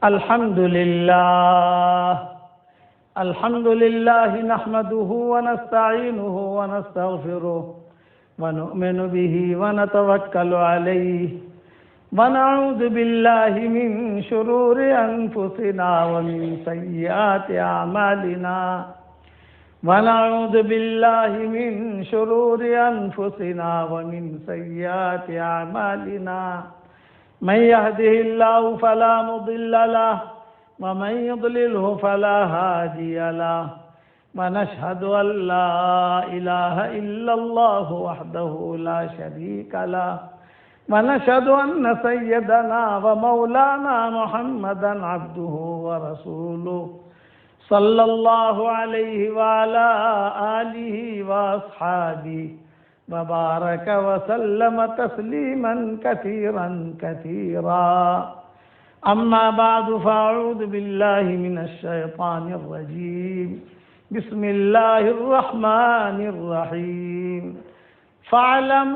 الحمد لله نحمده ونستعينه ونستغفره ونؤمن به ونتوكل عليه ونعوذ بالله من شرور أنفسنا ومن سيئات أعمالنا ونعوذ بالله من شرور أنفسنا ومن سيئات أعمالنا من يهده الله فلا مضل له ومن يضلله فلا هادي له ونشهد أن لا إله إلا الله وحده لا شريك له ونشهد أن سيدنا ومولانا محمدا عبده ورسوله صلى الله عليه وعلى آله وأصحابه وبارك وسلم تسليما كثيرا كثيرا أما بعد فأعوذ بالله من الشيطان الرجيم بسم الله الرحمن الرحيم فاعلم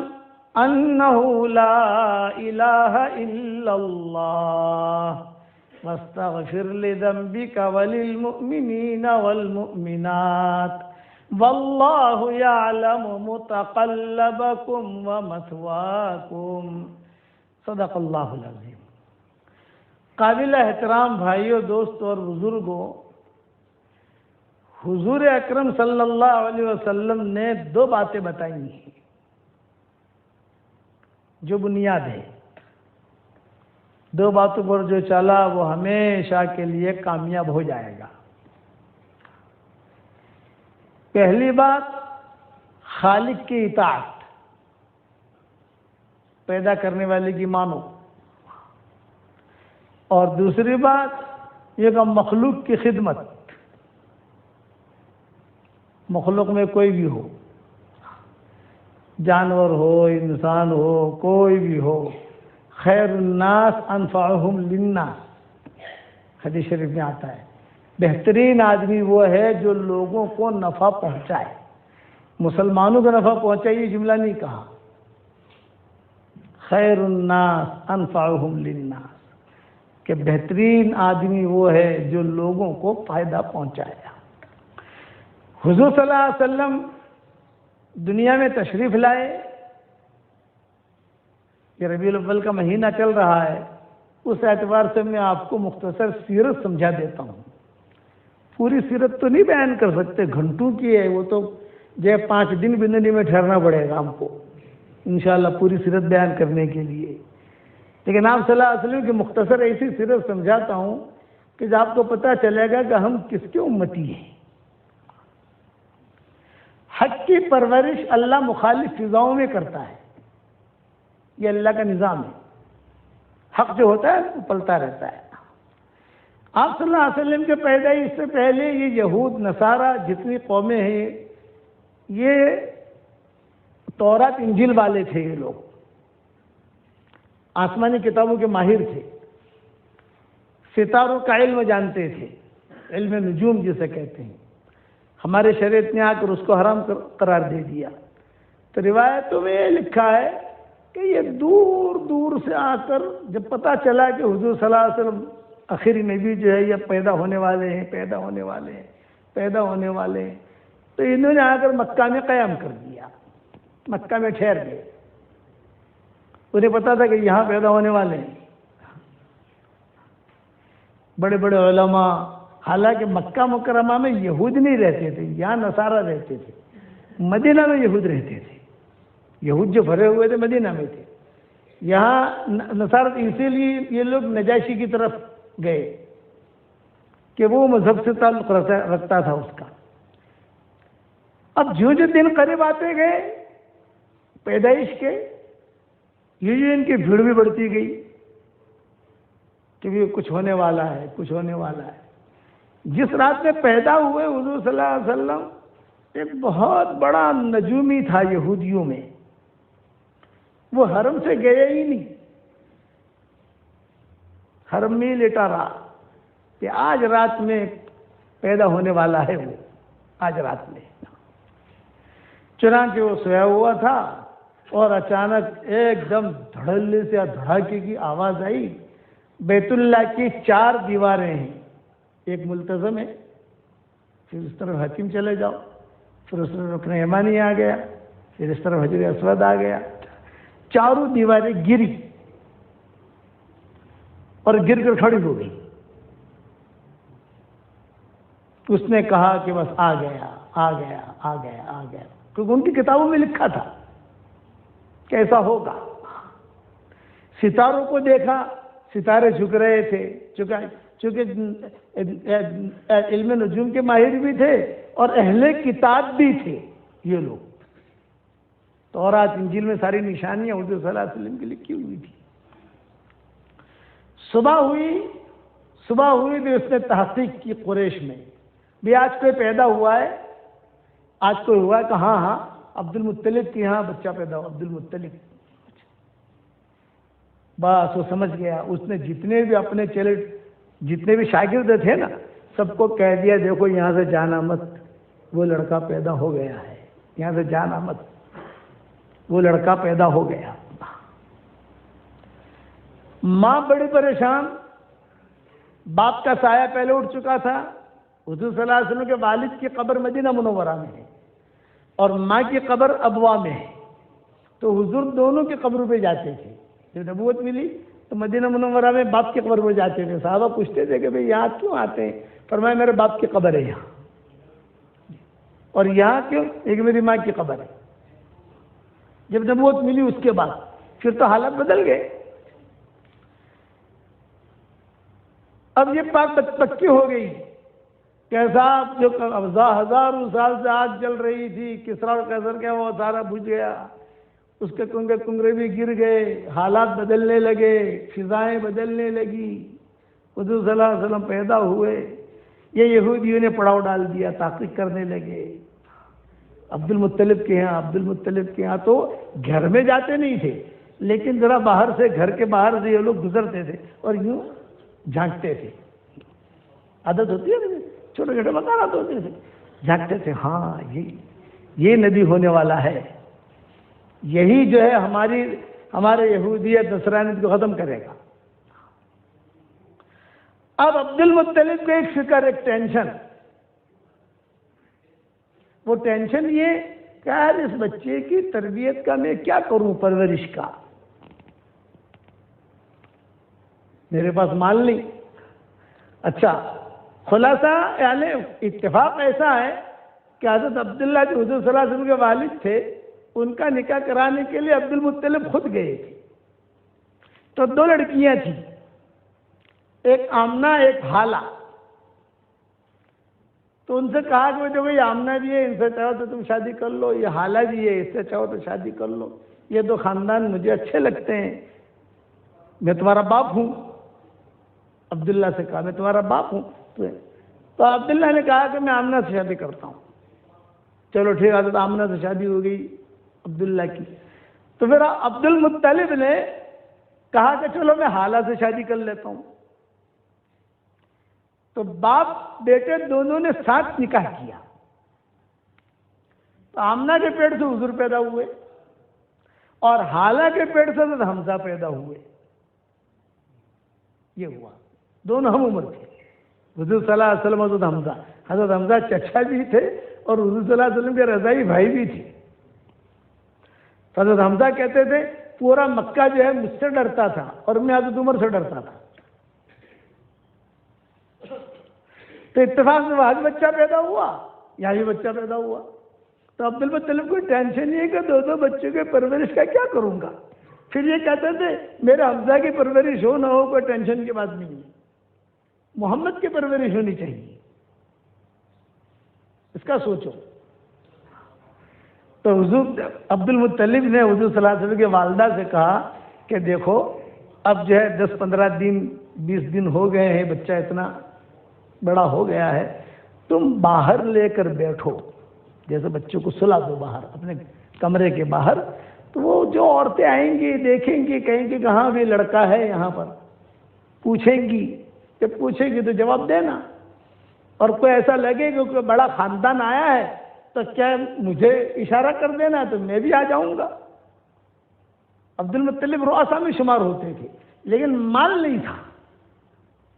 أنه لا إله إلا الله واستغفر لذنبك وللمؤمنين والمؤمنات والله يعلم متقلبكم ومثواكم صدق اللہ العظیم۔ قابل احترام بھائیوں، دوستوں اور بزرگوں، حضور اکرم صلی اللہ علیہ وسلم نے دو باتیں بتائی ہیں جو بنیاد ہے۔ دو باتوں پر جو چلا وہ ہمیشہ کے لیے کامیاب ہو جائے گا۔ پہلی بات خالق کی اطاعت، پیدا کرنے والے کی مانو، اور دوسری بات یہ کہ مخلوق کی خدمت، مخلوق میں کوئی بھی ہو، جانور ہو، انسان ہو، کوئی بھی ہو، خیر الناس انفعہم للناس، حدیث شریف میں آتا ہے بہترین آدمی وہ ہے جو لوگوں کو نفع پہنچائے۔ مسلمانوں کو نفع پہنچائے یہ جملہ نہیں کہا، خیر الناس انفعہم للناس، کہ بہترین آدمی وہ ہے جو لوگوں کو فائدہ پہنچائے۔ حضور صلی اللہ علیہ وسلم دنیا میں تشریف لائے، یہ ربیع الاول کا مہینہ چل رہا ہے، اس اعتبار سے میں آپ کو مختصر سیرت سمجھا دیتا ہوں۔ پوری سیرت تو نہیں بیان کر سکتے، گھنٹوں کی ہے وہ، تو جو 5 دن زندگی میں ٹھہرنا پڑے گا ہم کو انشاءاللہ پوری سیرت بیان کرنے کے لیے، لیکن آپ صلی اللہ علیہ وسلم کی مختصر ایسی سیرت سمجھاتا ہوں کہ آپ کو پتہ چلے گا کہ ہم کس کے امتی ہیں۔ حق کی پرورش اللہ مخالف فضاؤں میں کرتا ہے، یہ اللہ کا نظام ہے۔ حق جو ہوتا ہے وہ پلتا رہتا ہے۔ آپ صلی اللہ علیہ وسلم کے پیدائش سے پہلے یہ یہود نصارہ جتنی قومیں ہیں یہ تورات انجیل والے تھے، یہ لوگ آسمانی کتابوں کے ماہر تھے، ستاروں کا علم جانتے تھے، علم نجوم جسے کہتے ہیں۔ ہمارے شریعت نے آ کر اس کو حرام قرار دے دیا۔ تو روایتوں میں یہ لکھا ہے کہ یہ دور دور سے آ کر جب پتہ چلا کہ حضور صلی اللہ علیہ وسلم آخری نبی جو ہے یہ پیدا ہونے والے ہیں، تو انہوں نے آ کر مکہ میں قیام کر دیا، مکہ میں ٹھہر گئے۔ انہیں پتا تھا کہ یہاں پیدا ہونے والے ہیں بڑے بڑے علماء، حالانکہ مکہ مکرمہ میں یہود نہیں رہتے تھے، یہاں نصارہ رہتے تھے، مدینہ میں یہود رہتے تھے، یہود جو بھرے ہوئے تھے مدینہ میں تھے، یہاں نصارہ، اسی لیے یہ لوگ نجاشی کی طرف گئے کہ وہ مذہب سے تعلق رکھتا تھا اس کا۔ اب جو دن قریب آتے گئے پیدائش کے، یہ ان کی بھیڑ بھی بڑھتی گئی کہ یہ کچھ ہونے والا ہے، کچھ ہونے والا ہے۔ جس رات میں پیدا ہوئے حضور صلی اللہ علیہ وسلم، ایک بہت بڑا نجومی تھا یہودیوں میں، وہ حرم سے گئے ہی نہیں، حرم میں لیٹا رہا کہ آج رات میں پیدا ہونے والا ہے وہ، آج رات میں۔ چنانچہ وہ سویا ہوا تھا اور اچانک ایک دم دھڑلے سے دھڑاکے کی آواز آئی، بیت اللہ کی 4 دیواریں ہیں، ایک ملتزم ہے، پھر اس طرف حتیم چلے جاؤ، پھر اس طرف رکن یمانی آ گیا، پھر اس طرف حجر اسود آ گیا، چاروں دیواریں گری اور گر کر کھڑی ہو گئی۔ اس نے کہا کہ بس آ گیا آ گیا آ گیا آ گیا، کیونکہ ان کی کتابوں میں لکھا تھا کیسا ہوگا۔ ستاروں کو دیکھا، ستارے جھک رہے تھے، چونکہ علم نجوم کے ماہر بھی تھے اور اہل کتاب بھی تھے یہ لوگ، تورات انجیل میں ساری نشانیاں حضور صلی اللہ علیہ وسلم کی لکھی ہوئی تھی۔ صبح ہوئی تو اس نے تحقیق کی قریش میں بھی آج کوئی پیدا ہوا ہے، آج کوئی ہوا ہے؟ کہ ہاں عبد المطلب کے یہاں بچہ پیدا ہوا، عبد المطلب۔ بس وہ سمجھ گیا، اس نے جتنے بھی اپنے چیلے جتنے بھی شاگرد تھے نا سب کو کہہ دیا دیکھو یہاں سے جانا مت، وہ لڑکا پیدا ہو گیا ہے، یہاں سے جانا مت، وہ لڑکا پیدا ہو گیا۔ ماں بڑی پریشان، باپ کا سایہ پہلے اٹھ چکا تھا، حضور صلی اللہ علیہ وسلم کے والد کی قبر مدینہ منورہ میں ہے اور ماں کی قبر ابوا میں ہے، تو حضور دونوں کی قبروں پہ جاتے تھے۔ جب نبوت ملی تو مدینہ منورہ میں باپ کی قبر پہ جاتے تھے۔ صحابہ پوچھتے تھے کہ بھئی یہاں کیوں آتے ہیں؟ فرمایا میرے باپ کی قبر ہے یہاں، اور یہاں کیوں؟ ایک میری ماں کی قبر ہے۔ جب نبوت ملی اس کے بعد پھر تو حالات بدل گئے، اب یہ بات پکی ہو گئی کہ صاحب جو ہزاروں سال سے آگ جل رہی تھی، کسرا اور قیصر کا وہ سارا بجھ گیا، اس کے کنگرے بھی گر گئے، حالات بدلنے لگے، فضائیں بدلنے لگی، حضور صلی اللہ علیہ وسلم پیدا ہوئے، یہ یہودیوں نے پڑاؤ ڈال دیا، تحقیق کرنے لگے عبد المطلب کے یہاں تو گھر میں جاتے نہیں تھے، لیکن ذرا باہر سے، گھر کے باہر سے یہ لوگ گزرتے تھے اور یوں جھانکتے تھے، عادت ہوتی ہے چھوٹے چھوٹے مکانات ہوتے تھے، جھانکتے تھے، ہاں یہ نبی ہونے والا ہے، یہی جو ہے ہمارے یہودیت نصرانیت کو ختم کرے گا۔ اب عبد المطلب کو ایک فکر، ایک ٹینشن، وہ ٹینشن یہ کہ یار اس بچے کی تربیت کا میں کیا کروں، پرورش کا، میرے پاس مال نہیں۔ اچھا خلاصہ یعنی اتفاق ایسا ہے کہ حضرت عبداللہ جو حضور صلی اللہ علیہ وسلم کے والد تھے، ان کا نکاح کرانے کے لیے عبد المطلب خود گئے تھے، تو 2 لڑکیاں تھیں، ایک آمنہ ایک حالہ، تو ان سے کہا کہ جو بھائی آمنہ بھی ہے، ان سے چاہو تو تم شادی کر لو، یہ حالہ بھی ہے، اس سے چاہو تو شادی کر لو، یہ 2 خاندان مجھے اچھے لگتے ہیں، میں تمہارا باپ ہوں۔ عبداللہ سے کہا میں تمہارا باپ ہوں، تو عبداللہ نے کہا کہ میں آمنہ سے شادی کرتا ہوں۔ چلو ٹھیک ہے، آمنہ سے شادی ہو گئی عبداللہ کی، تو پھر عبد المطلب نے کہا کہ چلو میں حالہ سے شادی کر لیتا ہوں، تو باپ بیٹے دونوں نے ساتھ نکاح کیا، تو آمنہ کے پیٹ سے حضور پیدا ہوئے اور حالہ کے پیٹ سے حضرت حمزہ پیدا ہوئے، یہ ہوا، دونوں ہم عمر تھے، حضور صلی اللہ علیہ وسلم حضرت حمزہ چچا بھی تھے اور حضور صلی اللہ علیہ وسلم کے رضائی بھائی بھی تھے۔ حضرت حمزہ کہتے تھے پورا مکہ جو ہے مجھ سے ڈرتا تھا اور میں حضرت عمر سے ڈرتا تھا، تو اتفاق سے وہاں بھی بچہ پیدا ہوا، یہاں بھی بچہ پیدا ہوا، تو عبد المطلب کوئی ٹینشن نہیں ہے کہ 2 بچوں کے پرورش کا کیا کروں گا۔ پھر یہ کہتے تھے میرے حمزہ کی پرورش ہو نہ ہو کوئی ٹینشن کی بات نہیں ہے، محمد کی پرورش ہونی چاہیے، اس کا سوچو۔ تو حضور عبد المطلب نے حضور صلی اللہ علیہ وسلم کے والدہ سے کہا کہ دیکھو اب جو ہے 10-15 دن 20 دن ہو گئے ہیں، بچہ اتنا بڑا ہو گیا ہے، تم باہر لے کر بیٹھو، جیسے بچوں کو سلا دو باہر اپنے کمرے کے باہر، تو وہ جو عورتیں آئیں گی دیکھیں گی کہیں گی کہ ہاں بھی لڑکا ہے یہاں پر، پوچھیں گی، جب پوچھیں گی تو جواب دینا، اور کوئی ایسا لگے کہ کوئی بڑا خاندان آیا ہے تو کیا مجھے اشارہ کر دینا تو میں بھی آ جاؤں گا۔ عبد المطلب رؤسا میں شمار ہوتے تھے لیکن مال نہیں تھا،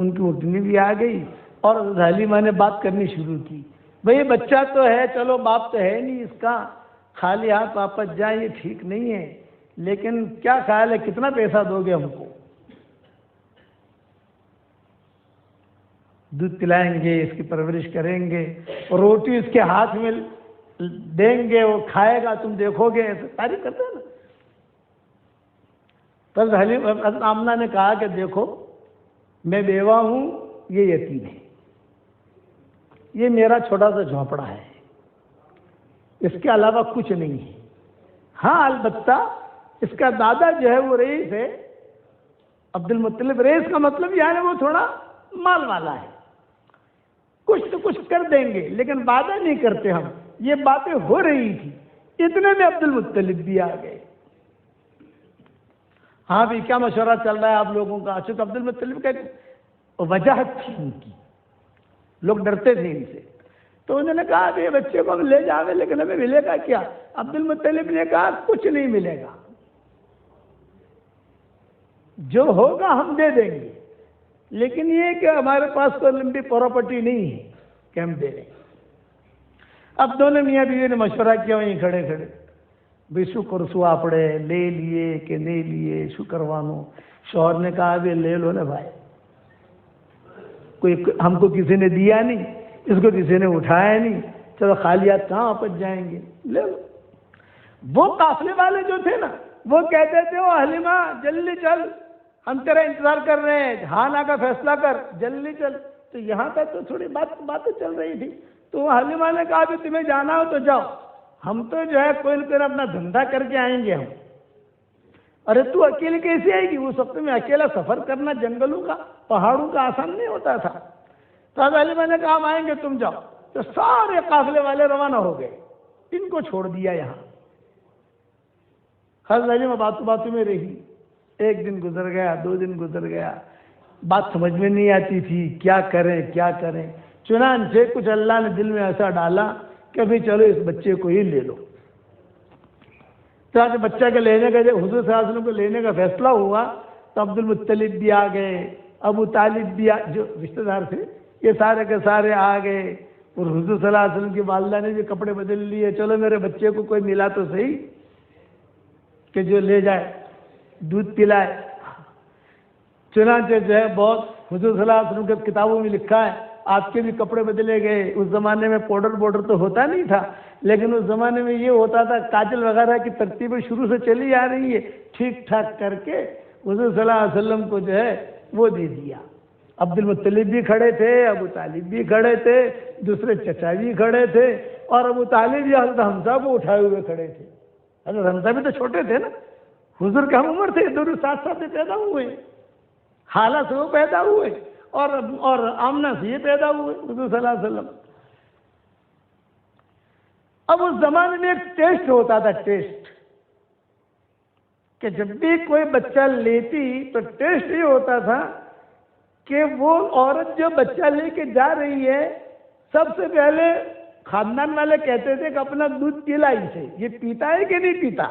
ان کی اٹھنی بھی آ گئی اور حلیمہ نے بات کرنی شروع کی. بھئی بچہ تو ہے، چلو باپ تو ہے نہیں اس کا، خالی ہاتھ واپس جائیں یہ ٹھیک نہیں ہے، لیکن کیا خیال ہے کتنا پیسہ دو گے ہم کو؟ دودھ پلائیں گے، اس کی پرورش کریں گے، روٹی اس کے ہاتھ میں دیں گے، وہ کھائے گا، تم دیکھو گے. ایسے تعریف کرتے ہیں نا. حضرت آمنہ نے کہا کہ دیکھو میں بیوہ ہوں، یہ یتیم ہے، یہ میرا چھوٹا سا جھونپڑا ہے، اس کے علاوہ کچھ نہیں ہے. ہاں البتہ اس کا دادا جو ہے وہ رئیس ہے، عبد المطلب. رئیس کا مطلب یہ ہے وہ تھوڑا مال والا ہے، کچھ تو کچھ کر دیں گے، لیکن وعدہ نہیں کرتے ہم. یہ باتیں ہو رہی تھی، اتنے میں عبد المطلب بھی آ گئے. ہاں بھی کیا مشورہ چل رہا ہے آپ لوگوں کا؟ اچھا تو عبد المطلب کا وجاہت تھی ان کی، لوگ ڈرتے تھے ان سے. تو انہوں نے کہا کہ یہ بچے کو ہم لے جاوے لیکن ہمیں ملے گا کیا؟ عبد المطلب نے کہا کچھ نہیں ملے گا، جو ہوگا ہم دے دیں گے، لیکن یہ کہ ہمارے پاس کوئی لمبی پراپرٹی نہیں ہے کہ ہم دے دیں. اب دونوں میاں بیوی نے مشورہ کیا وہیں کھڑے کھڑے. بھی شو کرسو آپڑے لے لیے کہ نہیں لیے شو کروانو. شوہر نے کہا بھی لے لو نا بھائی، کوئی ہم کو کسی نے دیا نہیں، اس کو کسی نے اٹھایا نہیں، چلو خالی ہاتھ کہاں واپس جائیں گے، لے لو. وہ قافلے والے جو تھے نا وہ کہتے تھے وہ حلیمہ جلدی چل، ہم تیرا انتظار کر رہے ہیں، ہاں نہ کا فیصلہ کر، جلدی چل. تو یہاں تک تو تھوڑی باتیں چل رہی تھی. تو وہ حلیمہ نے کہا کہ تمہیں جانا ہو تو جاؤ، ہم تو جو ہے کوئی نہ کوئی اپنا دھندا کر کے آئیں گے ہم. ارے تو اکیلے کیسے آئے گی؟ اس وقت میں اکیلا سفر کرنا جنگلوں کا پہاڑوں کا آسان نہیں ہوتا تھا. تو حلیمہ نے کہا ہم آئیں گے تم جاؤ. تو سارے قافلے والے روانہ ہو گئے، ان کو چھوڑ دیا یہاں. حضرت حلیمہ باتوں باتوں میں رہی. ایک دن گزر گیا، 2 دن گزر گیا، بات سمجھ میں نہیں آتی تھی کیا کریں کیا کریں. چنانچہ کچھ اللہ نے دل میں ایسا ڈالا کہ ابھی چلو اس بچے کو ہی لے لو. تو بچہ کے لینے کا حضور صلی اللہ علیہ وسلم کو لینے کا فیصلہ ہوا تو عبد المطلب بھی آ گئے، ابو طالب بھی جو رشتہ دار تھے یہ سارے کے سارے آ گئے. اور حضور صلی اللہ علیہ وسلم کی والدہ نے بھی کپڑے بدل لیے، چلو میرے بچے کو کوئی ملا تو صحیح کہ جو لے جائے دودھ پلائے. چنانچہ جو ہے بہت حضور صلی اللہ علیہ وسلم کے کتابوں میں لکھا ہے آپ کے بھی کپڑے بدلے گئے. اس زمانے میں پاؤڈر تو ہوتا نہیں تھا، لیکن اس زمانے میں یہ ہوتا تھا کاجل وغیرہ کی ترتیبیں شروع سے چلی آ رہی ہے، ٹھیک ٹھاک کر کے حضور صلی اللہ علیہ وسلم کو جو ہے وہ دے دیا. عبد المطلب بھی کھڑے تھے، ابو طالب بھی کھڑے تھے، دوسرے چچا بھی کھڑے تھے، اور ابو طالب بھی حضرت حمزہ کو اٹھائے ہوئے کھڑے تھے. حضرت حمزہ بھی تو چھوٹے تھے نا، حضور کا ہم عمر تھے، دونوں ساتھ ساتھ پیدا ہوئے، خالہ سے وہ پیدا ہوئے اور آمنہ سے یہ پیدا ہوئے حضور صلی اللہ علیہ وسلم. اب اس زمانے میں ایک ٹیسٹ ہوتا تھا، ٹیسٹ کہ جب بھی کوئی بچہ لیتی تو ٹیسٹ یہ ہوتا تھا کہ وہ عورت جو بچہ لے کے جا رہی ہے سب سے پہلے خاندان والے کہتے تھے کہ اپنا دودھ پلا اسے، یہ پیتا ہے کہ نہیں پیتا.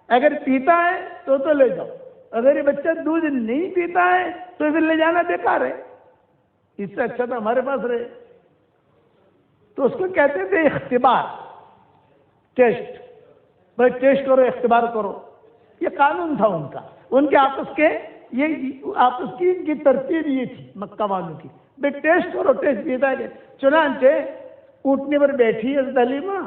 اگر پیتا ہے تو لے جاؤ، اگر یہ بچہ دودھ نہیں پیتا ہے تو پھر لے جانا بیکار ہے، اس سے اچھا تو ہمارے پاس رہے. تو اس کو کہتے تھے اختبار، ٹیسٹ. بھائی ٹیسٹ کرو، اختبار کرو، یہ قانون تھا ان کا. ان کے آپس کے یہ آپس کی ترتیب یہ تھی مکہ والوں کی، بھائی ٹیسٹ کرو، ٹیسٹ پیتا ہے. چنانچہ اٹھنے پر بیٹھی حضرت حلیمہ،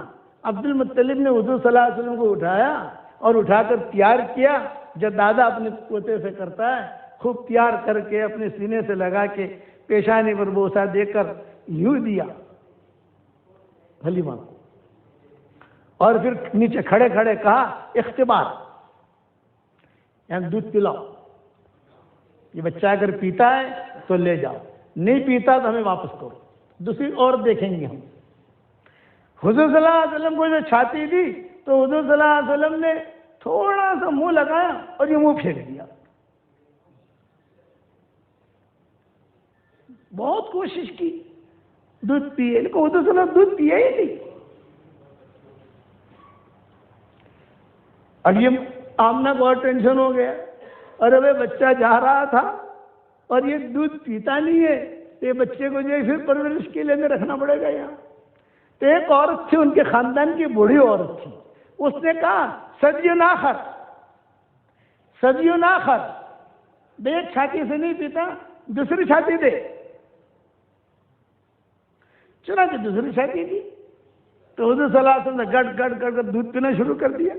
عبد المطلب نے حضور صلی اللہ علیہ وسلم کو اٹھایا اور اٹھا کر پیار کیا، جو دادا اپنے پوتے سے کرتا ہے، خوب پیار کر کے اپنے سینے سے لگا کے پیشانی پر بوسہ دے کر یوں دیا حلیمہ کو، اور پھر نیچے کھڑے کھڑے کہا اختبار، یعنی دودھ پلاؤ، یہ بچہ اگر پیتا ہے تو لے جاؤ، نہیں پیتا تو ہمیں واپس کرو، دوسری اور دیکھیں گے ہم. حضور صلی اللہ علیہ وسلم کو جو چھاتی دی تو حضور صلی اللہ علیہ وسلم نے تھوڑا سا منہ لگایا اور یہ منہ پھینک دیا. بہت کوشش کی دودھ پیے، لیکن حضور صلی اللہ علیہ وسلم دودھ پیے ہی نہیں. اب یہ آمنہ کو اور ٹینشن ہو گیا، ارے بھائی بچہ جا رہا تھا اور یہ دودھ پیتا نہیں ہے تو یہ بچے کو جو ہے پھر پرورش کے لیے رکھنا پڑے گا یہاں. تو ایک عورت تھی ان کے خاندان کی بوڑھی عورت تھی, اس نے کہا صدیوں ناخر ایک چھاتی سے نہیں پیتا, دوسری چھاتی دے. چنانچہ دوسری چھاتی دی تو حضور صلی اللہ علیہ وسلم نے گٹ گٹ گٹ گٹ دودھ پینا شروع کر دیا.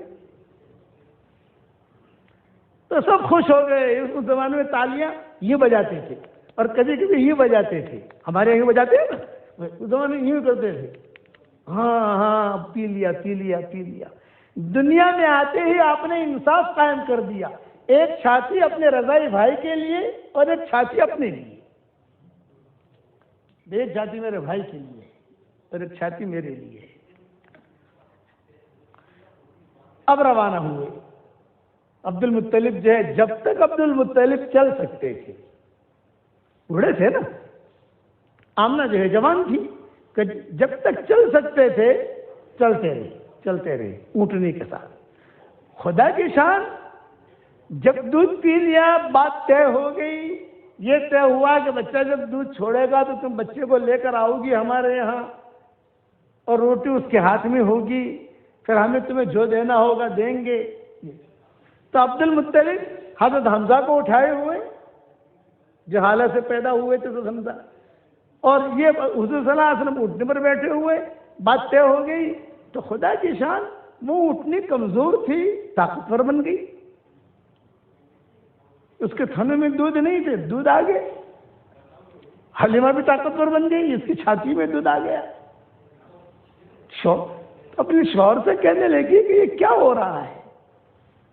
تو سب خوش ہو گئے. اس زمانے میں تالیاں یہ بجاتے تھے اور کبھی کبھی یہ بجاتے تھے, ہمارے یہاں بجاتے ہیں نا, اس زمانے میں یوں کرتے تھے. ہاں ہاں پی لیا پی لیا پی لیا. دنیا میں آتے ہی آپ نے انصاف قائم کر دیا, ایک چھاتی اپنے رضائی بھائی کے لیے اور ایک چھاتی اپنے لیے. ایک چھاتی میرے بھائی کے لیے اور ایک چھاتی میرے لیے. اب روانہ ہوئے. عبد المطلب جو ہے, جب تک عبد المطلب چل سکتے تھے, بوڑھے تھے نا, آمنہ جو ہے جوان تھی, کہ جب تک چل سکتے تھے چلتے رہے اونٹنی کے ساتھ. خدا کی شان, جب دودھ پی لیا بات طے ہو گئی. یہ طے ہوا کہ بچہ جب دودھ چھوڑے گا تو تم بچے کو لے کر آؤ گی ہمارے یہاں, اور روٹی اس کے ہاتھ میں ہوگی, پھر ہمیں تمہیں جو دینا ہوگا دیں گے. تو عبد المطلب حضرت حمزہ کو اٹھائے ہوئے, جو حالت سے پیدا ہوئے تھے تو حمزہ, اور یہ حضور صلی اللہ علیہ وسلم اٹھنے پر بیٹھے ہوئے. بات طے ہو گئی. تو خدا کی شان, وہ اتنی کمزور تھی, طاقتور بن گئی. اس کے تھنوں میں دودھ نہیں تھے, دودھ آ گئے. حلیمہ بھی طاقتور بن گئی, اس کی چھاتی میں دودھ آ گیا. اپنے شوہر سے کہنے لگی کہ یہ کیا ہو رہا ہے.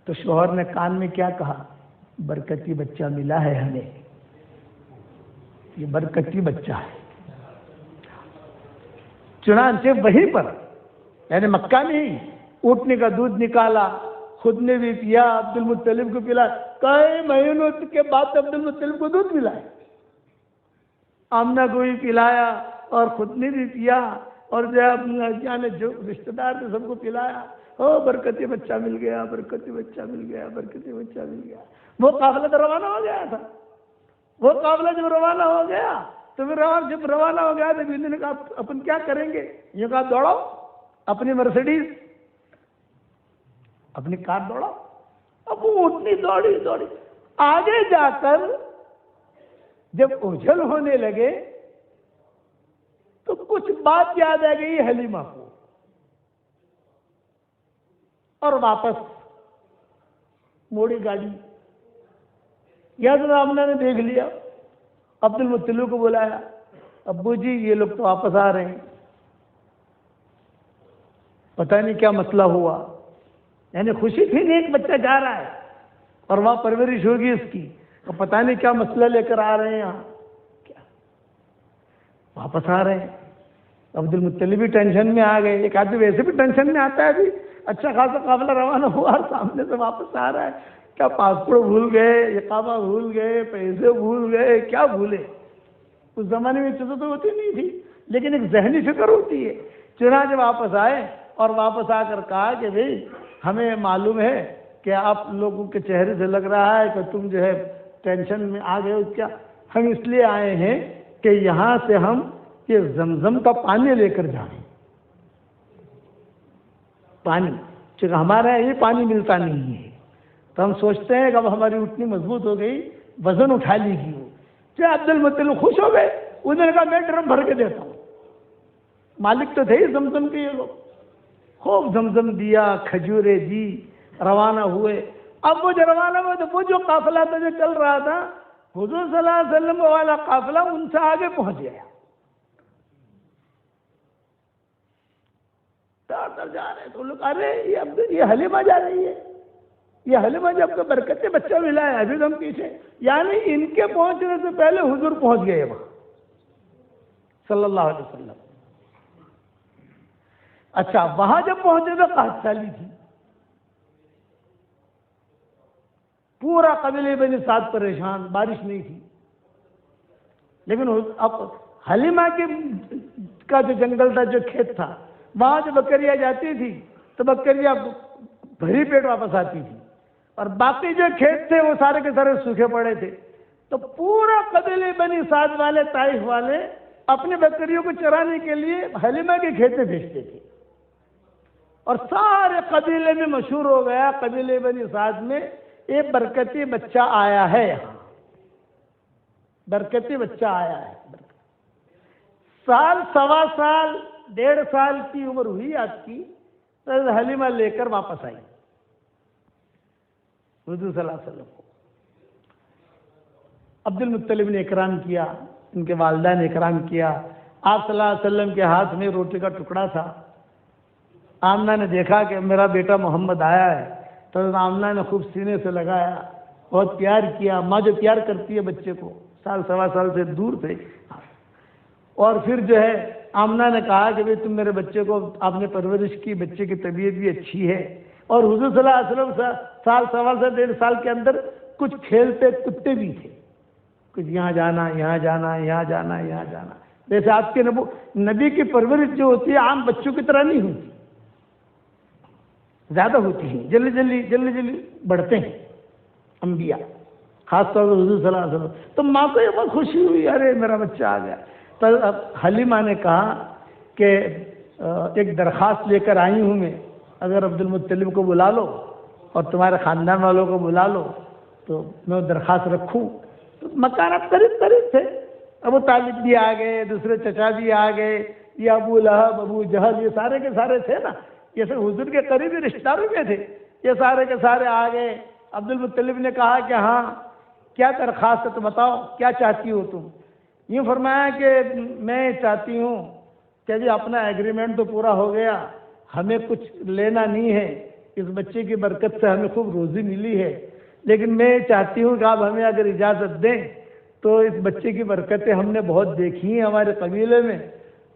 تو شوہر نے کان میں کیا کہا, برکتی بچہ ملا ہے ہمیں, یہ برکتی بچہ ہے. چنانچہ وہیں پر, یعنی مکہ میں ہی, اونٹنے کا دودھ نکالا, خود نے بھی پیا, عبد المطلب کو پلا. کئی مہینوں کے بعد عبد المطلب کو دودھ ملا ہے. آمنہ کو بھی پلایا اور خود نے بھی پیا, اور جو رشتہ دار تھے سب کو پلایا. برکتی بچہ مل گیا, برکتی بچہ مل گیا, برکتی بچہ مل گیا. وہ قافلہ تو روانہ ہو گیا تھا. وہ قافلہ جب روانہ ہو گیا تو پھر جب روانہ ہو گیا تو بیوی نے کہا اپن کیا کریں گے. یہ کہا دوڑاؤ اپنی مرسیڈیز, اپنی کار دوڑاؤ. اب وہ اتنی دوڑی. آگے جا کر جب اجھل ہونے لگے تو کچھ بات یاد آ گئی حلیمہ کو, اور واپس موڑی گاڑی. یا آمنہ نے دیکھ لیا, عبد المطلب کو بلایا, ابو جی یہ لوگ تو واپس آ رہے ہیں, پتہ نہیں کیا مسئلہ ہوا. یعنی خوشی تھی کہ ایک بچہ جا رہا ہے اور وہاں پرورش ہوگی اس کی, اور پتہ نہیں کیا مسئلہ لے کر آ رہے ہیں یہاں, کیا واپس آ رہے ہیں. عبد المطلب بھی ٹینشن میں آ گئے. ایک آدمی ویسے بھی ٹینشن میں آتا ہے, ابھی اچھا خاصا قافلہ روانہ ہوا اور سامنے سے واپس آ رہا ہے. کیا پاسپورٹ بھول گئے, اقامہ بھول گئے, پیسے بھول گئے, کیا بھولے. اس زمانے میں چیزیں تو ہوتی نہیں تھی, لیکن ایک ذہنی فکر ہوتی ہے. چنانچہ واپس آئے اور واپس آ کر کہا کہ بھئی ہمیں معلوم ہے کہ آپ لوگوں کے چہرے سے لگ رہا ہے کہ تم جو ہے ٹینشن میں آ گئے ہو. کیا ہم اس لیے آئے ہیں کہ یہاں سے ہم یہ زمزم کا پانی لے کر جائیں. پانی چونکہ ہمارے یہاں یہ پانی ملتا نہیں ہے, تو ہم سوچتے ہیں کہ اب ہماری اٹھنی مضبوط ہو گئی, وزن اٹھا لی گی. وہ عبد المطلب خوش ہو گئے. انہوں نے کہا میں ڈرم بھر کے دیتا ہوں. مالک تو تھے ہی زمزم کے یہ لوگ. خوب زمزم دیا, کھجورے دی, روانہ ہوئے. اب وہ جو روانہ ہوئے تو وہ جو قافلہ تھا جو چل رہا تھا, حضور صلی اللہ علیہ وسلم والا قافلہ ان سے آگے پہنچ گیا. جا رہے تو لوگ, ارے یہ حلیمہ جا رہی ہے, یہ حلیمہ جب کا برکت بچہ ملا ہے, ابھی تو ہم پیچھے. یعنی ان کے پہنچنے سے پہلے حضور پہنچ گئے وہاں صلی اللہ علیہ وسلم. اچھا وہاں جب پہنچے تو قحط سالی تھی. پورا قبیلہ بنی سعد پریشان, بارش نہیں تھی. لیکن اب حلیمہ کا جو جنگل تھا, جو کھیت تھا, وہاں جو بکریاں جاتی تھی تو بکریاں بھری پیٹ واپس آتی تھی, اور باقی جو کھیت تھے وہ سارے کے سارے سوکھے پڑے تھے. تو پورا قبیلے بنی سعد والے، طائف والے اپنی بکریوں کو چرانے کے لیے حلیمہ کے کھیت میں بھیجتے تھے، اور سارے قبیلے میں مشہور ہو گیا، قبیلے بنی سعد میں ایک برکتی بچہ آیا ہے، یہاں برکتی بچہ آیا ہے۔ سال، سوا سال، 1.5 سال کی عمر ہوئی آپ کی، تو حلیمہ لے کر واپس آئی حضور صلی اللہ علیہ وسلم کو۔ عبد المطلب نے اکرام کیا، ان کے والدہ نے اکرام کیا۔ آپ صلی اللہ علیہ وسلم کے ہاتھ میں روٹی کا ٹکڑا تھا۔ آمنہ نے دیکھا کہ میرا بیٹا محمد آیا ہے، تو آمنہ نے خوب سینے سے لگایا، بہت پیار کیا، ماں جو پیار کرتی ہے بچے کو، سال، سوا سال سے دور تھے۔ اور پھر جو ہے آمنہ نے کہا کہ تم میرے بچے کو آپ نے پرورش کی، بچے کی طبیعت بھی اچھی ہے۔ اور حضور صلی اللہ علیہ وسلم سال، سوا سال، 1.5 سال کے اندر کچھ کھیلتے کتے بھی تھے، کچھ یہاں جانا، یہاں جانا، یہاں جانا، یہاں جانا۔ جیسے آپ کے نبی کی پرورش جو ہوتی ہے عام بچوں کی طرح نہیں ہوتی، زیادہ ہوتی ہیں، جلدی جلدی جلدی جلدی بڑھتے ہیں انبیاء، خاص طور پر حضور صلی اللہ علیہ وسلم۔ تو ماں کو یہ بہت خوشی ہوئی، ارے میرا بچہ آ گیا۔ تو اب حلیمہ نے کہا کہ ایک درخواست لے کر آئی ہوں میں، اگر عبد المطلب کو بلا لو اور تمہارے خاندان والوں کو بلا لو تو میں درخواست رکھوں۔ تو مکان اب قریب قریب تھے، ابو طالب بھی آ گئے، دوسرے چچا بھی آ گئے، یہ ابو لہب، ابو جہل، یہ سارے کے سارے تھے نا، یہ سب حضور کے قریبی رشتہ داروں کے تھے، یہ سارے کے سارے آ گئے۔ عبد المطلب نے کہا کہ ہاں کیا درخواست ہے تو بتاؤ، کیا چاہتی ہو تم؟ یوں فرمایا کہ میں چاہتی ہوں کہ جی اپنا ایگریمنٹ تو پورا ہو گیا، ہمیں کچھ لینا نہیں ہے، اس بچے کی برکت سے ہمیں خوب روزی ملی ہے، لیکن میں چاہتی ہوں کہ آپ ہمیں اگر اجازت دیں تو اس بچے کی برکتیں ہم نے بہت دیکھی ہیں ہمارے قبیلے میں،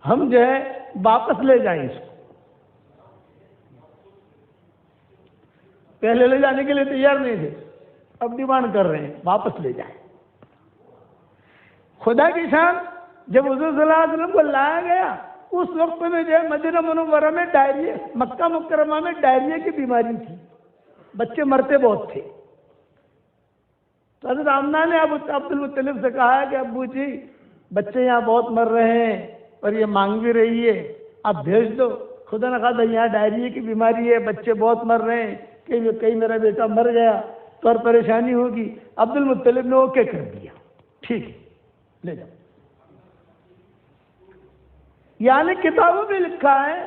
ہم جو ہے واپس لے جائیں اس کو۔ پہلے لے جانے کے لیے تیار نہیں تھے، اب ڈیمانڈ کر رہے ہیں واپس لے جائیں۔ خدا کی شان، جب حضور صلی اللہ علیہ وسلم کو لایا گیا اس وقت میں جو ہے مدینہ منورہ میں ڈائریا، مکہ مکرمہ میں ڈائریا کی بیماری تھی، بچے مرتے بہت تھے۔ تو حضرت آمنہ نے اب عبد المطلب سے کہا کہ ابو جی بچے یہاں بہت مر رہے ہیں اور یہ مانگ بھی رہی ہے، آپ بھیج دو۔ خدا نہ خواستہ یہاں ڈائریا کی بیماری ہے، بچے بہت مر رہے ہیں، کہ کہیں میرا بیٹا مر گیا تو اور پریشانی ہوگی۔ عبد المطلب نے اوکے کر دیا، ٹھیک ہے لے جاؤ۔ یعنی کتابوں میں لکھا ہے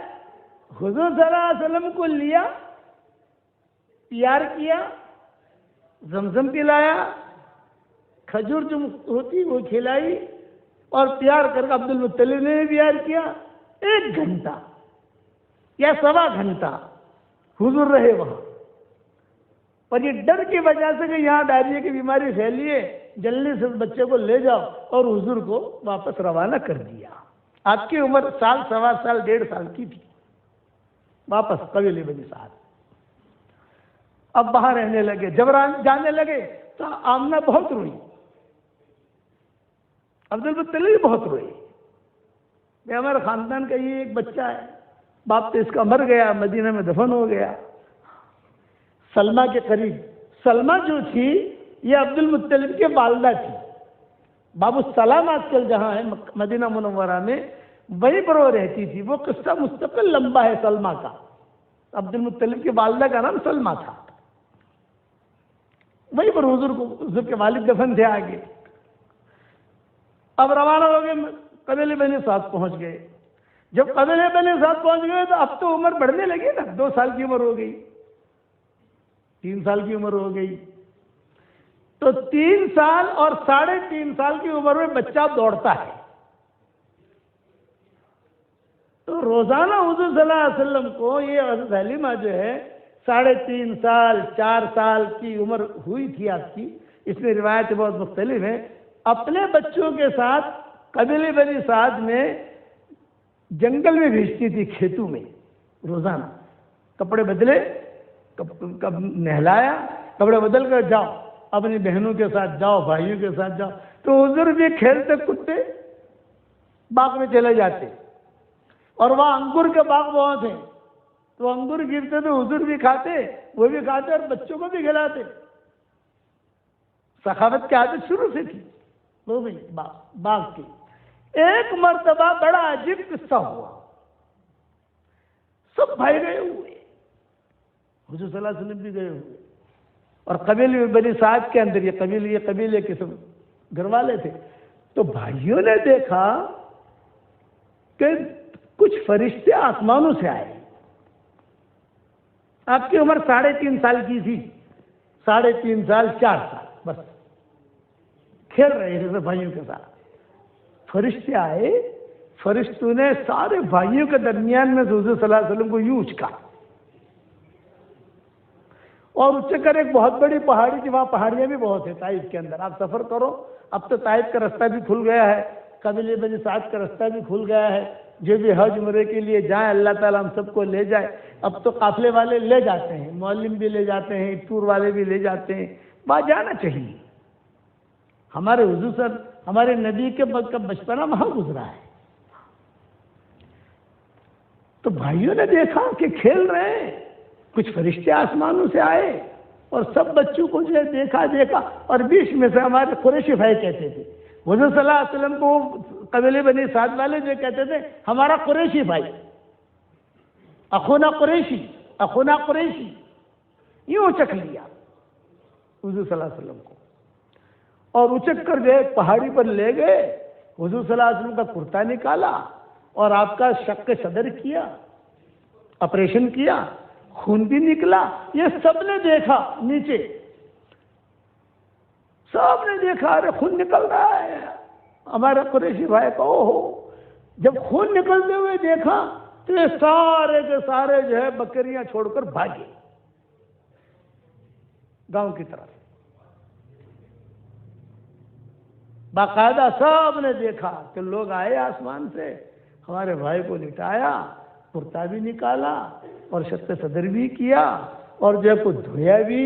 حضور صلی اللہ علیہ وسلم کو لیا، پیار کیا، زمزم پلایا، کھجور جو ہوتی وہ کھلائی، اور پیار کر کے عبد المطلب نے بھی پیار کیا۔ 1 گھنٹہ یا سوا گھنٹہ حضور رہے وہاں، اور یہ ڈر کی وجہ سے کہ یہاں ڈائریا کی بیماری پھیلی ہے، جلدی سے اس بچے کو لے جاؤ، اور حضور کو واپس روانہ کر دیا۔ آپ کی عمر سال، سوا سال، 1.5 سال کی تھی۔ واپس قبیلے بنی سعد، اب باہر رہنے لگے۔ جب جانے لگے تو آمنہ بہت روئی، عبد المطلب بہت روئی کہ ہمارے خاندان کا یہ ایک بچہ ہے، باپ تو اس کا مر گیا، مدینہ میں دفن ہو گیا۔ سلمہ کے قریب، سلمہ جو تھی یہ عبد المطلب کی والدہ تھی، باب السلام آج کل جہاں ہے مدینہ منورہ میں، وہیں پر وہ رہتی تھی۔ وہ قصہ مستقل لمبا ہے سلمہ کا۔ عبد المطلب کی والدہ کا نام سلمہ تھا، وہیں پر حضور کے والد دفن تھے آگے۔ اب روانہ ہو گئے، قبیلے بنی سعد پہنچ گئے۔ جب قبیلے بنی سعد پہنچ گئے تو اب تو عمر بڑھنے لگی نا، 2 سال کی عمر ہو گئی، 3 سال کی عمر ہو گئی۔ تو 3 سال اور 3.5 سال کی عمر میں بچہ دوڑتا ہے، تو روزانہ حضور صلی اللہ علیہ وسلم کو یہ حضرت حلیمہ جو ہے 3.5 سال، 4 سال کی عمر ہوئی تھی آپ کی، اس میں روایت بہت مختلف ہیں، اپنے بچوں کے ساتھ قبیلے بنی سعد میں جنگل میں بھیجتی تھی، کھیتوں میں روزانہ۔ کپڑے بدلے، نہلایا، کپڑے بدل کر جاؤ، اپنی بہنوں کے ساتھ جاؤ، بھائیوں کے ساتھ جاؤ۔ تو حضور بھی کھیلتے کودتے باغ میں چلے جاتے، اور وہاں انگور کے باغ بہت ہیں، تو انگور گرتے تو حضور بھی کھاتے، وہ بھی کھاتے اور بچوں کو بھی کھلاتے۔ سخاوت کی عادت شروع سے تھی وہ بھی باغ کی. ایک مرتبہ بڑا عجیب قصہ ہوا. سب بھائی گئے ہوئے, حضور صلی اللہ علیہ وسلم بھی گئے ہوئے, اور قبیلے بنی سعد کے اندر یہ قبیلے کے سب گھر والے تھے. تو بھائیوں نے دیکھا کہ کچھ فرشتے آسمانوں سے آئے. آپ کی عمر 3.5 سال کی تھی, 3.5 سال 4 سال, بس کھیل رہے تھے بھائیوں کے ساتھ. فرشتے آئے, فرشتوں نے سارے بھائیوں کے درمیان میں حضور صلی اللہ علیہ وسلم کو یوں اچکا, اور اچک کر ایک بہت بڑی پہاڑی تھی, وہاں پہاڑیاں بھی بہت ہیں طائف کے اندر. آپ سفر کرو, اب تو طائف کا رستہ بھی کھل گیا ہے, قبیلے بنی سعد کا رستہ بھی کھل گیا ہے. جو بھی حج عمرے کے لیے جائیں, اللہ تعالیٰ ہم سب کو لے جائے. اب تو قافلے والے لے جاتے ہیں, معلم بھی لے جاتے ہیں, ٹور والے بھی لے جاتے ہیں. وہاں جانا چاہیے. ہمارے حضور صاحب, ہمارے نبی کے بچپنا وہاں گزرا ہے. تو بھائیوں نے دیکھا کہ کھیل رہے ہیں, کچھ فرشتے آسمانوں سے آئے, اور سب بچوں کو جو ہے دیکھا, اور بیچ میں سے ہمارے قریشی بھائی کہتے تھے, حضور صلی اللہ علیہ وسلم کو قبیلے بنی سعد والے جو کہتے تھے ہمارا قریشی بھائی, اخونا قریشی, یوں اچک لیا حضور صلی اللہ علیہ وسلم کو, اور اچک کر جو پہاڑی پر لے گئے. حضور صلی اللہ علیہ وسلم کا کرتا نکالا اور آپ کا شق صدر کیا, آپریشن کیا, خون بھی نکلا. یہ سب نے دیکھا, نیچے سب نے دیکھا, ارے خون نکل رہا ہے. ہمارے قریشی بھائی کو جب خون نکلتے ہوئے دیکھا تو یہ سارے کے سارے جو ہے بکریاں چھوڑ کر بھاگے گاؤں کی طرف. باقاعدہ سب نے دیکھا کہ لوگ آئے آسمان سے, ہمارے بھائی کو لٹایا, کرتا بھی نکالا, اور شق صدر بھی کیا, اور جو ہے کچھ دھویا بھی.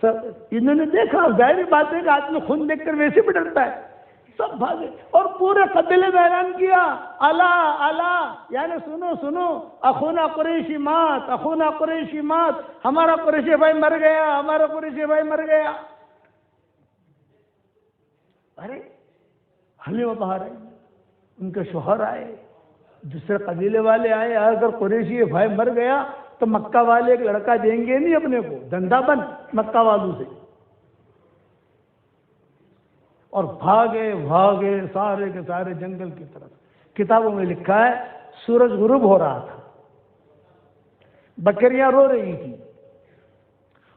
سب انہوں نے دیکھا. ظاہری بات ہے کہ آدمی خون دیکھ کر ویسے بھی ڈرتا ہے. سب بھاگے, اور پورے قبیلے میں اعلان کیا, الا یعنی سنو, اخونا قریشی مات, اخونا قریشی مات, ہمارا قریشی بھائی مر گیا, ہمارا قریشی بھائی مر گیا. ارے حلیمہ باہر آئی, ان کے شوہر آئے, دوسرے قبیلے والے آئے. اگر قریشی بھائی مر گیا تو مکہ والے ایک لڑکا دیں گے نہیں اپنے کو, دھندا بند مکہ والوں سے. اور بھاگے سارے کے سارے جنگل کی طرف. کتابوں میں لکھا ہے سورج غروب ہو رہا تھا, بکریاں رو رہی تھی,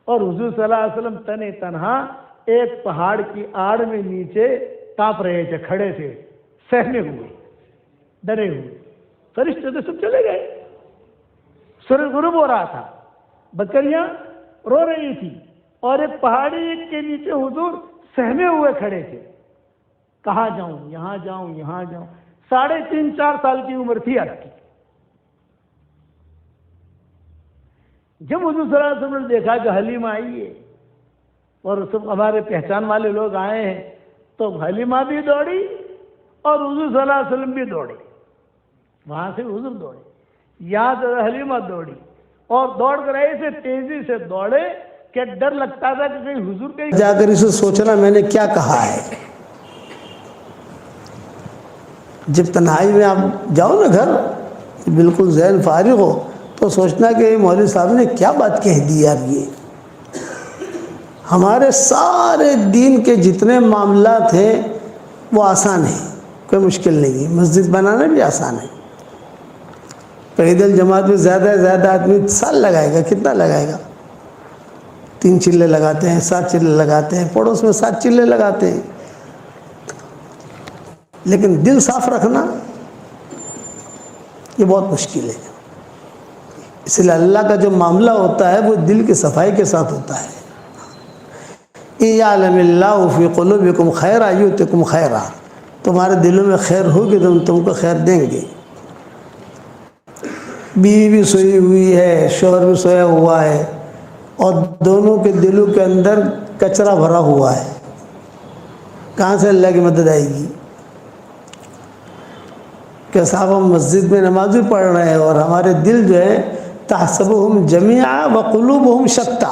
اور حضور صلی اللہ علیہ وسلم تنے تنہا ایک پہاڑ کی آڑ میں نیچے کانپ رہے تھے, کھڑے تھے, سہمے ہوئے, ڈرے ہوئے. فرشتے تو سب چلے گئے. سورج غروب ہو رہا تھا, بکریاں رو رہی تھی, اور ایک پہاڑی کے نیچے حضور سہمے ہوئے کھڑے تھے. کہاں جاؤں, یہاں جاؤں, یہاں جاؤں. 3.5-4 سال کی عمر تھی آپ کی. جب حضور صلی اللہ علیہ وسلم نے دیکھا کہ حلیمہ آئی ہے اور سب ہمارے پہچان والے لوگ آئے ہیں, تو حلیمہ بھی دوڑی اور حضور صلی اللہ علیہ وسلم بھی دوڑے. وہاں سے حضور دوڑے, یہاں سے حلیمہ دوڑی, اور دوڑ کر ایسے تیزی سے دوڑے کہ ڈر لگتا تھا کہ کہیں حضور کے جا کر اسے سوچنا میں نے کیا کہا ہے. جب تنہائی میں آپ جاؤ نا گھر, بالکل ذہن فارغ ہو, تو سوچنا کہ مولوی صاحب نے کیا بات کہہ دی یار. یہ ہمارے سارے دین کے جتنے معاملات ہیں وہ آسان ہیں, کوئی مشکل نہیں ہے. مسجد بنانا بھی آسان ہے. پیدل جماعت میں زیادہ سے زیادہ آدمی سال لگائے گا, کتنا لگائے گا؟ 3 چلے لگاتے ہیں, 7 چلے لگاتے ہیں, پڑوس میں 7 چلے لگاتے ہیں. لیکن دل صاف رکھنا یہ بہت مشکل ہے. اس لیے اللہ کا جو معاملہ ہوتا ہے وہ دل کی صفائی کے ساتھ ہوتا ہے. اِعْلَمِ اللَّهُ فِي قُلُوبِكُمْ خَيْرًا يُؤْتِكُمْ خَيْرًا, تمہارے دلوں میں خیر ہوگی تو ہم تم کو خیر دیں گے. بیوی بھی سوئی ہوئی ہے, شوہر بھی سویا ہوا ہے, اور دونوں کے دلوں کے اندر کچرا بھرا ہوا ہے, کہاں سے اللہ کی مدد آئے گی؟ کہ صاحب ہم مسجد میں نماز بھی پڑھ رہے ہیں اور ہمارے دل جو ہے تحسبهم جميعا وقلوبهم شتى,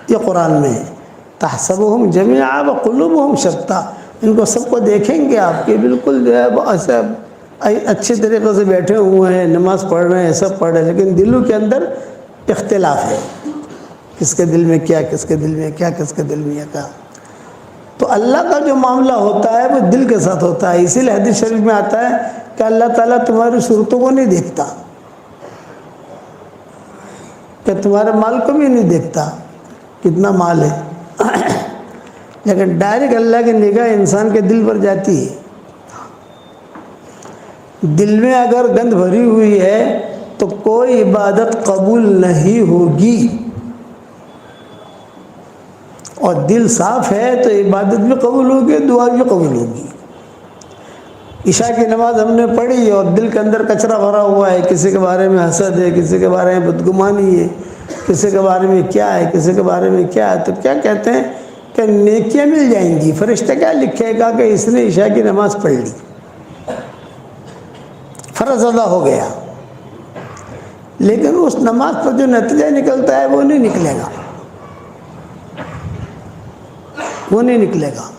یہ قرآن میں ہے. تحسبهم جميعا وقلوبهم شتى، ان کو سب کو دیکھیں گے آپ کے بالکل جو ہے وہ ایسے اچھے طریقے سے بیٹھے ہوئے ہیں، نماز پڑھ رہے ہیں، سب پڑھ رہے ہیں، لیکن دلوں کے اندر اختلاف ہے، کس کے دل میں کیا، کس کے دل میں کیا، کس کے دل میں کیا۔ تو اللہ کا جو معاملہ ہوتا ہے وہ دل کے ساتھ ہوتا ہے، اسی لیے حدیث شریف میں آتا ہے کہ اللہ تعالیٰ تمہاری صورتوں کو نہیں دیکھتا، کہ تمہارے مال کو بھی نہیں دیکھتا کتنا مال ہے، لیکن ڈائریکٹ اللہ کی نگاہ انسان کے دل پر جاتی ہے۔ دل میں اگر گند بھری ہوئی ہے تو کوئی عبادت قبول نہیں ہوگی، اور دل صاف ہے تو عبادت بھی قبول ہوگی، دعا بھی قبول ہوگی۔ عشاء کی نماز ہم نے پڑھی اور دل کے اندر کچرا بھرا ہوا ہے، کسی کے بارے میں حسد ہے، کسی کے بارے میں بدگمانی ہے، کسی کے بارے میں کیا ہے، کسی کے بارے میں کیا ہے، تو کیا کہتے ہیں کہ نیکیاں مل جائیں گی، فرشتہ کیا لکھے گا کہ اس نے عشاء کی نماز پڑھ لی، فرض ادا ہو گیا، لیکن اس نماز پر جو نتیجہ نکلتا ہے وہ نہیں نکلے گا، وہ نہیں نکلے گا۔